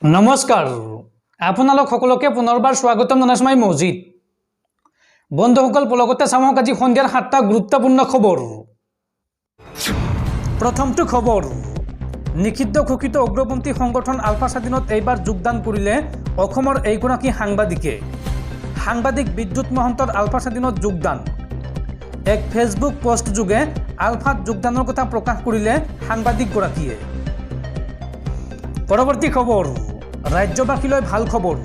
নমস্কাৰ আপোনালোক সকলোকে পুনৰবাৰ স্বাগতম জনাইছো মই মজিদ বন্ধুসকল পলকতে চামক আজি সন্ধিয়াৰ 7টা গুৰুত্বপূৰ্ণ খবৰ প্ৰথমটো খবৰ নিষিদ্ধ ঘোষিত উগ্ৰপন্থী সংগঠন আলফা স্বাধীনত এইবাৰ যোগদান কৰিলে অসমৰ এইগৰাকী সাংবাদিক বিদ্যুৎ মহন্তৰ আলফা স্বাধীনত যোগদান এক ফেচবুক পোষ্ট যোগে আলফাত যোগদানৰ কথা প্ৰকাশ কৰিলে সাংবাদিকগৰাকীয়ে পৰৱৰ্তী খবৰ ৰাজ্যবাসীলৈ ভাল খবৰ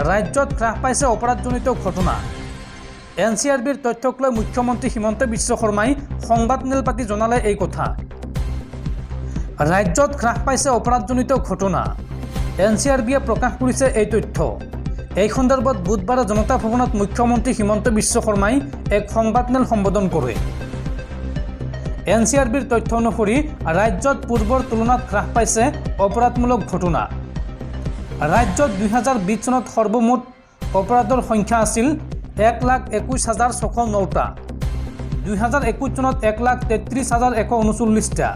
ৰাজ্যত হ্ৰাস পাইছে অপৰাধজনিত ঘটনা এনচিআৰবিৰ তথ্যক লৈ মুখ্যমন্ত্ৰী হিমন্ত বিশ্ব শৰ্মাই সংবাদমেল পাতি জনালে এই কথা ৰাজ্যত হ্ৰাস পাইছে অপৰাধজনিত ঘটনা এনচিআৰবিয়ে প্ৰকাশ কৰিছে এই তথ্য এই সন্দৰ্ভত বুধবাৰে জনতা ভৱনত মুখ্যমন্ত্ৰী হিমন্ত বিশ্ব শৰ্মাই এক সংবাদমেল সম্বোধন কৰে এনচিআৰবিৰ তথ্য অনুসৰি ৰাজ্যত পূৰ্বৰ তুলনাত হ্ৰাস পাইছে অপৰাধমূলক ঘটনা ৰাজ্যত 2020 চনত সৰ্বমুঠ অপৰাধৰ সংখ্যা আছিল 1,21,609টা 2021 চনত 1,33,139টা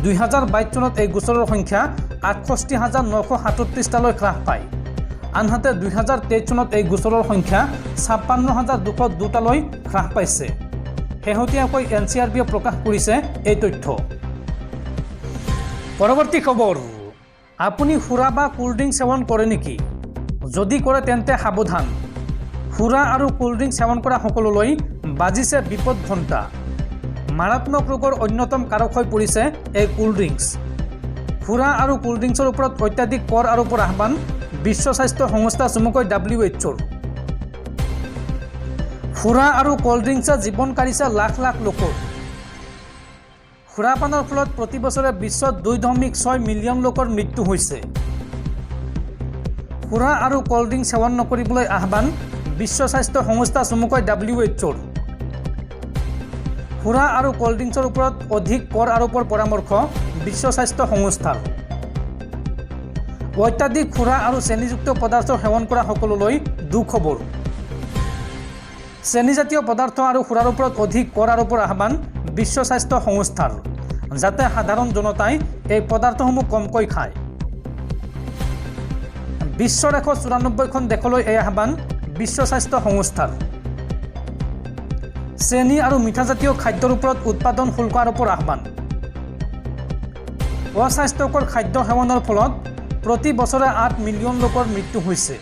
2022 চনত এই গোচৰৰ সংখ্যা 68,937টালৈ হ্ৰাস পায় আনহাতে 2023 চনত এই গোচৰৰ সংখ্যা 56,202টালৈ হ্ৰাস পাইছে শেহতীয়াকৈ এনচিআৰবিয়ে প্ৰকাশ কৰিছে এই তথ্য পৰৱৰ্তী খবৰ আপুনি সুৰা বা কোল্ড ড্ৰিংক সেৱন কৰে নেকি যদি কৰে তেন্তে সাৱধান সুৰা আৰু কোল্ড ড্ৰিংক সেৱন কৰা সকললৈ বাজিছে বিপদ ঘণ্টা মাৰাত্মক ৰোগৰ অন্যতম কাৰক হৈ পৰিছে এই কোল্ড ড্ৰিংকছ সুৰা আৰু কোল্ড ড্ৰিংকছৰ ওপৰত অত্যাধিক কৰ আৰোপৰ আহ্বান বিশ্ব স্বাস্থ্য সংস্থা চমুকৈ WHOৰ সুৰা আৰু কোল্ড ড্ৰিংকছে জীৱন কাঢ়িছে লাখ লাখ লোকৰ সুৰাপানৰ ফলত প্ৰতি বছৰে বিশ্বত 2.6 মিলিয়ন লোকৰ মৃত্যু হৈছে সুৰা আৰু কোল্ড ড্ৰিংক সেৱন নকৰিবলৈ আহ্বান বিশ্ব স্বাস্থ্য সংস্থা চমুকৈ WHOৰ সুৰা আৰু কোল্ড ড্ৰিংকছৰ ওপৰত অধিক কৰ আৰোপৰ পৰামৰ্শ বিশ্ব স্বাস্থ্য সংস্থাৰ অত্যাধিক সুৰা আৰু চেনিযুক্ত পদাৰ্থ সেৱন কৰা সকললৈ দুখবৰ চেনিজাতীয় পদাৰ্থ আৰু সুৰাৰ ওপৰত অধিক কৰ আৰোপৰ আহ্বান বিশ্ব স্বাস্থ্য সংস্থাৰ যাতে সাধাৰণ জনতাই এই পদাৰ্থসমূহ কমকৈ খায় বিশ্বৰ 194খন দেশলৈ এই আহ্বান বিশ্ব স্বাস্থ্য সংস্থাৰ চেনি আৰু মিঠাজাতীয় খাদ্যৰ ওপৰত উৎপাদন শুল্ক আৰোপৰ আহ্বান অস্বাস্থ্যকৰ খাদ্য সেৱনৰ ফলত প্ৰতি বছৰে 8 মিলিয়ন লোকৰ মৃত্যু হৈছে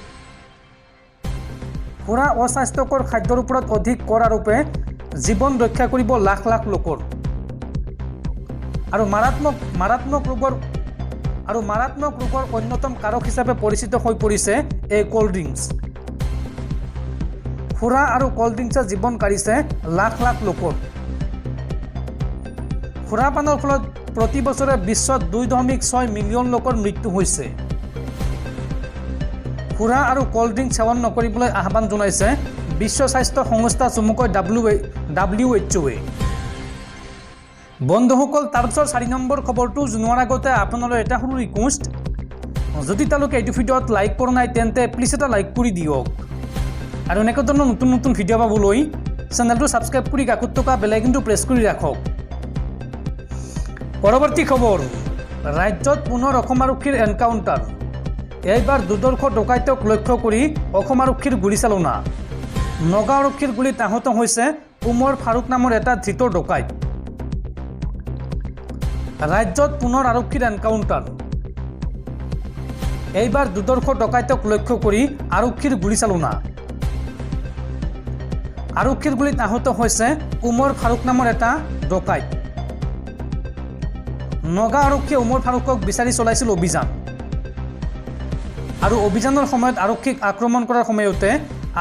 সুৰা অস্বাস্থ্যকৰ খাদ্যৰ ওপৰত অধিক কৰ আৰোপে জীৱন ৰক্ষা কৰিব লাখ লাখ লোকৰ আৰু মাৰাত্মক ৰোগৰ অন্যতম কাৰক হিচাপে পৰিচিত হৈ পৰিছে এই কোল্ড ড্ৰিংকছ সুৰা আৰু কোল্ড ড্ৰিংকছে জীৱন কাঢ়িছে লাখ লাখ লোকৰ সুৰাপানৰ ফলত প্ৰতি বছৰে বিশ্বত 2.6 মিলিয়ন লোকৰ মৃত্যু হৈছে সুৰা আৰু কোল্ড ড্ৰিংক সেৱন নকৰিবলৈ আহ্বান জনাইছে বিশ্ব স্বাস্থ্য সংস্থা চমুকৈ WHOৱে বন্ধুসকল তাৰপিছত 4 নম্বৰ খবৰটো জনোৱাৰ আগতে আপোনালৈ এটা সৰু ৰিকুৱেষ্ট যদি তেওঁলোকে এইটো ভিডিঅ'ত লাইক কৰা নাই তেন্তে প্লিজ এটা লাইক কৰি দিয়ক আৰু এনেকুৱা ধৰণৰ নতুন ভিডিঅ' পাবলৈ চেনেলটো ছাবস্ক্ৰাইব কৰি কাষত থকা বেল আইকনটো প্ৰেছ কৰি ৰাখক পৰৱৰ্তী খবৰ ৰাজ্যত পুনৰ অসম আৰক্ষীৰ এনকাউণ্টাৰ এইবাৰ দুৰ্ধৰ্ষ ডকাইতক লক্ষ্য কৰি অসম আৰক্ষীৰ গুলীচালনা নগাঁও আৰক্ষীৰ গুলীত আহত হৈছে উমৰ ফাৰুক নামৰ এটা ধৃত ডকাইত ৰাজ্যত পুনৰ আৰক্ষীৰ এনকাউণ্টাৰ এইবাৰ দুৰ্ধৰ্ষ ডকাইতক লক্ষ্য কৰি আৰক্ষীৰ গুলীচালনা আৰক্ষীৰ গুলীত আহত হৈছে উমৰ ফাৰুক নামৰ এটা ডকাইত নগাঁও আৰক্ষীয়ে উমৰ ফাৰুকক বিচাৰি চলাইছিল অভিযান আৰু অভিযানৰ সময়ত আৰক্ষীক আক্ৰমণ কৰাৰ সময়তে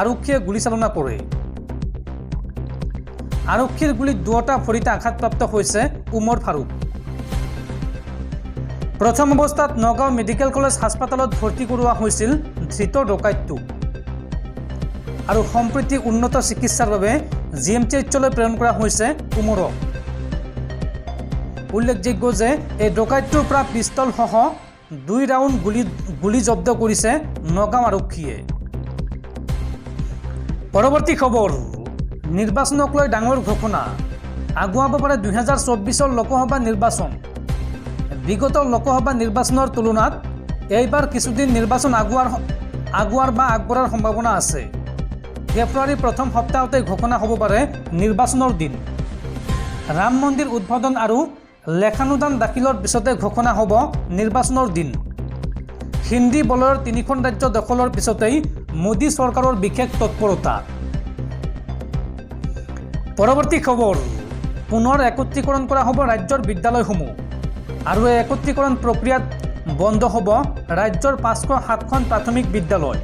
আৰক্ষীয়ে গুলীচালনা কৰে আৰক্ষীৰ গুলীত দুটা ভৰিত আঘাতপ্ৰাপ্ত হৈছে উমৰ ফাৰুক প্ৰথম অৱস্থাত নগাঁও মেডিকেল কলেজ হাস্পতালত ভৰ্তি কৰোৱা হৈছিল ধৃত ডকাইতটো আৰু সম্প্ৰতি উন্নত চিকিৎসাৰ বাবে GMCHলৈ প্ৰেৰণ কৰা হৈছে উমৰক উল্লেখযোগ্য যে এই ডকাইতটোৰ পৰা পিষ্টলসহ 2 ৰাউণ্ড গুলী জব্দ কৰিছে নগাঁও আৰক্ষীয়ে পৰৱৰ্তী খবৰ নিৰ্বাচনক লৈ ডাঙৰ ঘোষণা আগুৱাব পাৰে 2024 লোকসভা নিৰ্বাচন বিগত লোকসভা নিৰ্বাচনৰ তুলনাত এইবাৰ কিছুদিন নিৰ্বাচন আগুৱাৰ বা আগবঢ়াৰ সম্ভাৱনা আছে। ফেব্ৰুৱাৰীৰ প্ৰথম সপ্তাহতে ঘোষণা হ'ব পাৰে নিৰ্বাচনৰ দিন। ৰাম মন্দিৰ উদ্বোধন আৰু লেখানুদান দাখিলৰ পিছতে ঘোষণা হ'ব নিৰ্বাচনৰ দিন। হিন্দী বলয়ৰ 3খন ৰাজ্য দখলৰ পিছতেই মোদী চৰকাৰৰ বিশেষ তৎপৰতা। পৰৱৰ্তী খবৰ, পুনৰ একত্ৰীকৰণ কৰা হ'ব ৰাজ্যৰ বিদ্যালয়সমূহ আৰু এই একত্ৰীকৰণ প্ৰক্ৰিয়াত বন্ধ হ'ব ৰাজ্যৰ 507খন প্ৰাথমিক বিদ্যালয়।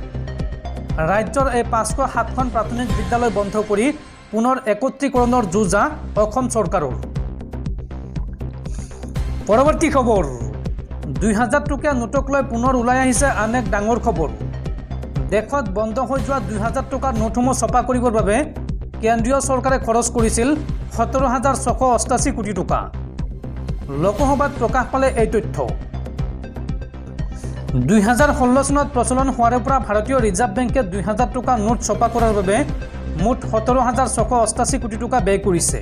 ৰাজ্যৰ এই 507খন প্ৰাথমিক বিদ্যালয় বন্ধ কৰি পুনৰ একত্ৰীকৰণৰ যোজা অসম চৰকাৰৰ। পৰৱৰ্তী খবৰ, 2000 টকীয়া নোটক লৈ পুনৰ ওলাই আহিছে আন এক ডাঙৰ খবৰ। দেশত বন্ধ হৈ যোৱা 2000 টকাৰ নোটসমূহ ছপা কৰিবৰ বাবে কেন্দ্ৰীয় চৰকাৰে খৰচ কৰিছিল 17,688 কোটি টকা। লোকসভাত প্ৰকাশ পালে এই তথ্য। 2016 চনত প্ৰচলন হোৱাৰ পৰা ভাৰতীয় ৰিজাৰ্ভ বেংকে 2000 টকা নোট ছপা কৰাৰ বাবে মুঠ 17,688 কোটি টকা ব্যয় কৰিছে।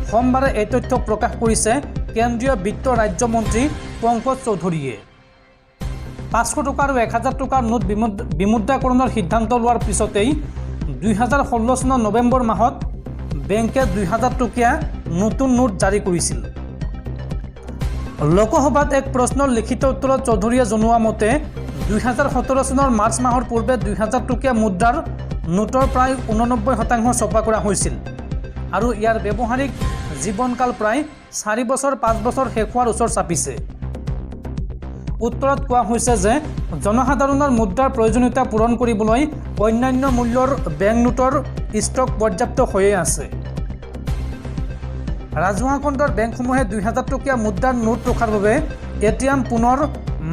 সোমবাৰে এই তথ্য প্ৰকাশ কৰিছে কেন্দ্ৰীয় বিত্ত ৰাজ্যমন্ত্ৰী পংকজ চৌধুৰীয়ে। 500 টকা আৰু 1000 টকাৰ নোট বিমুদ্ৰাকৰণৰ সিদ্ধান্ত লোৱাৰ পিছতেই 2016 চনৰ নৱেম্বৰ মাহত বেংকে 2000 টকীয়া নতুন নোট জাৰি কৰিছিল। লোকসভাত এক প্ৰশ্নৰ লিখিত উত্তৰত চৌধুৰীয়ে জনোৱা মতে 2017 চনৰ মাৰ্চ মাহৰ পূৰ্বে 2000 টকীয়া মুদ্ৰাৰ নোটৰ প্ৰায় 89% ছপা কৰা হৈছিল আৰু ইয়াৰ ব্যৱহাৰিক জীৱনকাল প্ৰায় 4 বছৰ 5 বছৰ শেষ হোৱাৰ ওচৰ চাপিছে। উত্তৰত কোৱা হৈছে যে জনসাধাৰণৰ মুদ্ৰাৰ প্ৰয়োজনীয়তা পূৰণ কৰিবলৈ অন্যান্য মূল্যৰ বেংক নোটৰ ষ্টক পৰ্যাপ্ত হৈয়ে আছে। ৰাজহুৱা খণ্ডৰ বেংকসমূহে 2000 টকীয়া মুদ্ৰাৰ নোট ৰখাৰ বাবে এটিএম পুনৰ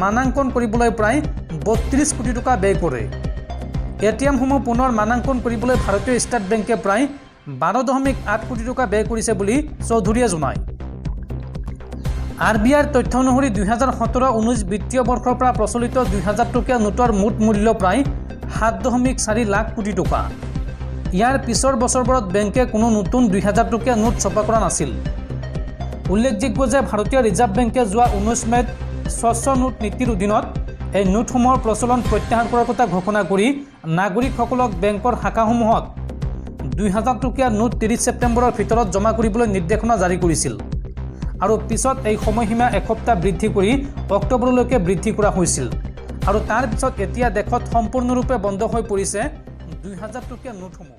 মানাংকন কৰিবলৈ প্ৰায় 32 কোটি টকা ব্যয় কৰে। এটিএমসমূহ পুনৰ মানাংকন কৰিবলৈ ভাৰতীয় ষ্টেট বেংকে প্ৰায় 12.8 কোটি টকা ব্যয় কৰিছে বুলি চৌধুৰীয়ে জনায়। RBIৰ তথ্য অনুসৰি 2017-19 বিত্তীয় বৰ্ষৰ পৰা প্ৰচলিত 2000 টকীয়া নোটৰ মুঠ মূল্য প্ৰায় 7.4 লাখ কোটি টকা। ইয়াৰ পিছৰ বছৰবোৰত বেংকে কোনো নতুন 2000 টকীয়া নোট ছপা কৰা নাছিল। উল্লেখযোগ্য যে ভাৰতীয় ৰিজাৰ্ভ বেংকে যোৱা 19 মে'ত স্বচ্ছ নোট নীতিৰ অধীনত এই নোটসমূহৰ প্ৰচলন প্ৰত্যাহাৰ কৰাৰ কথা ঘোষণা কৰি নাগৰিকসকলক বেংকৰ শাখাসমূহত 2000 টকীয়া নোট 30 ছেপ্টেম্বৰৰ ভিতৰত জমা কৰিবলৈ নিৰ্দেশনা জাৰি কৰিছিল আৰু পিছত এই সময়সীমা এসপ্তাহ বৃদ্ধি কৰি অক্টোবৰলৈকে বৃদ্ধি কৰা হৈছিল আৰু তাৰ পিছত এতিয়া দেশত সম্পূৰ্ণৰূপে বন্ধ হৈ পৰিছে 2000 টকীয়া নোটসমূহ।